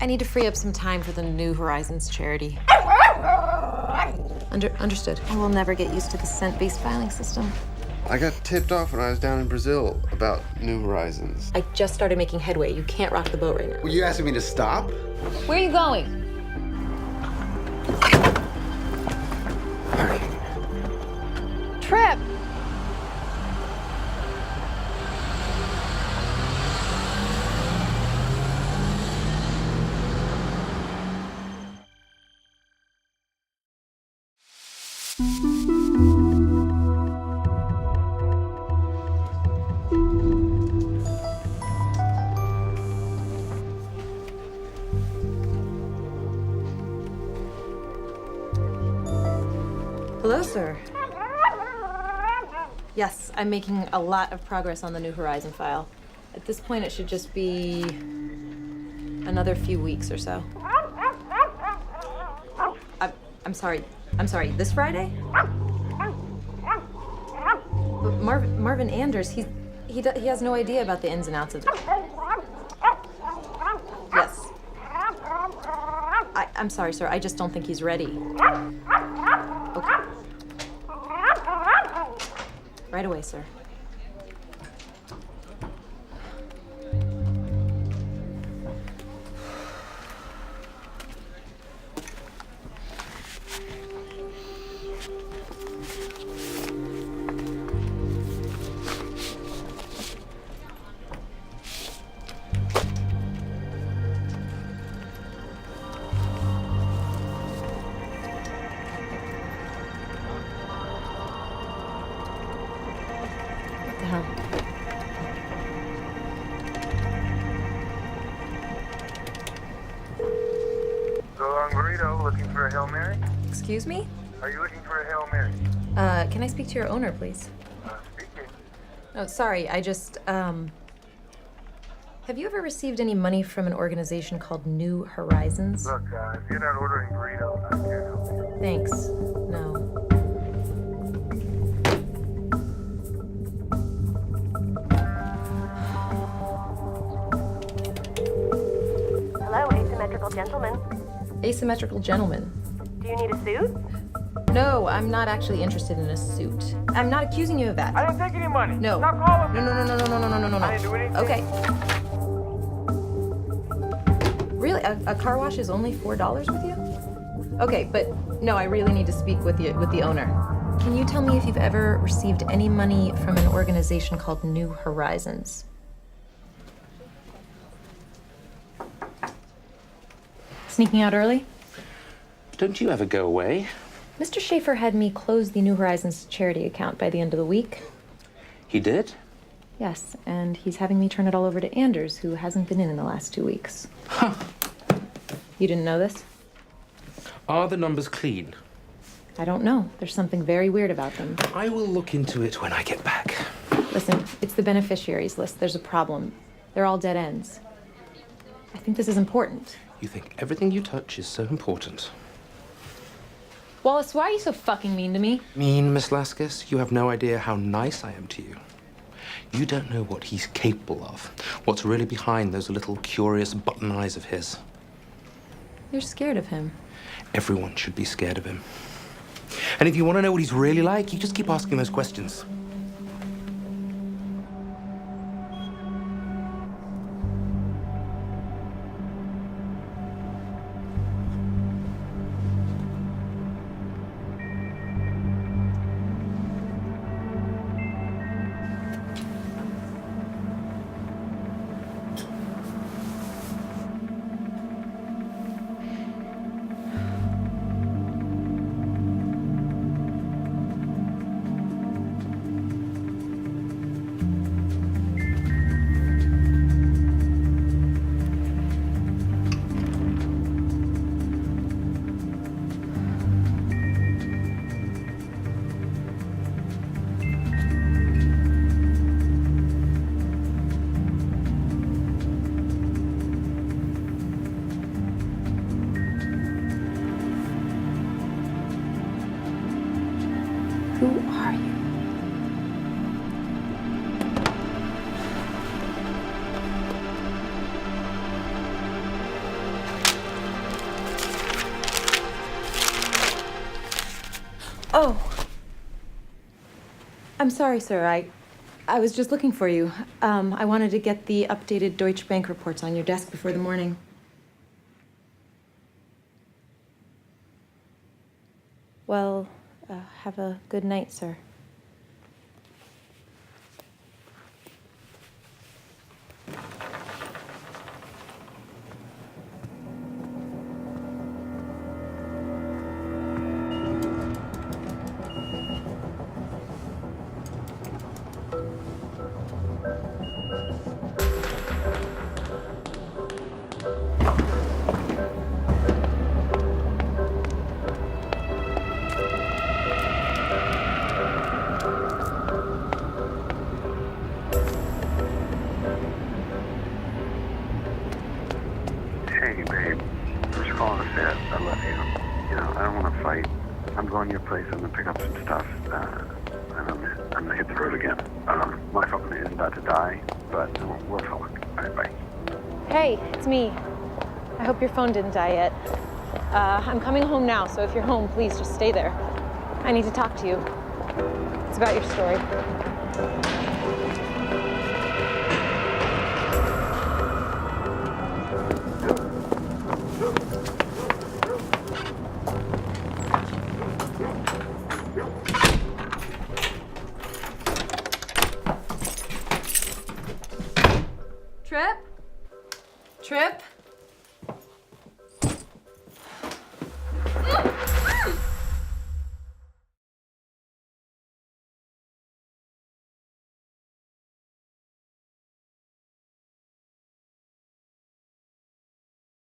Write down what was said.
I need to free up some time for the New Horizons charity. Understood. I will never get used to the scent-based filing system. I got tipped off when I was down in Brazil about New Horizons. I just started making headway. You can't rock the boat right now. Were you asking me to stop? Where are you going? Trip! Hello, sir. Yes, I'm making a lot of progress on the New Horizon file. At this point, it should just be another few weeks or so. I'm sorry. This Friday? But Marvin Anders, he has no idea about the ins and outs of it. Yes. I'm sorry, sir. I just don't think he's ready. Okay. Right away, sir. What the hell? So long burrito, looking for a Hail Mary? Excuse me? Are you looking for a Hail Mary? Can I speak to your owner, please? Speaking. Oh, sorry, I just, have you ever received any money from an organization called New Horizons? Look, if you're not ordering burritos, I can't help you. Thanks. No. Hello, asymmetrical gentleman. Asymmetrical gentleman. Do you need a suit? No, I'm not actually interested in a suit. I'm not accusing you of that. I didn't take any money. No. Stop calling me. No. I didn't do anything. Okay. Really? A car wash is only $4 with you? Okay, but no, I really need to speak with the owner. Can you tell me if you've ever received any money from an organization called New Horizons? Sneaking out early? Don't you ever go away? Mr. Schaefer had me close the New Horizons charity account by the end of the week. He did? Yes, and he's having me turn it all over to Anders, who hasn't been in the last 2 weeks. Huh. You didn't know this? Are the numbers clean? I don't know. There's something very weird about them. I will look into it when I get back. Listen, it's the beneficiaries list. There's a problem. They're all dead ends. I think this is important. You think everything you touch is so important. Wallace, why are you so fucking mean to me? Mean, Miss Laskus? You have no idea how nice I am to you. You don't know what he's capable of. What's really behind those little curious button eyes of his. You're scared of him. Everyone should be scared of him. And if you want to know what he's really like, you just keep asking those questions. Oh. I'm sorry, sir. I was just looking for you. I wanted to get the updated Deutsche Bank reports on your desk before the morning. Well, have a good night, sir. Hey, babe. Just calling to say I love you. You know, I don't want to fight. I'm going to your place. I'm going to pick up some stuff. And I'm going to hit the road again. My phone is about to die, but we'll talk. All right, bye. Hey, it's me. I hope your phone didn't die yet. I'm coming home now, so if you're home, please just stay there. I need to talk to you. It's about your story. Trip? Trip?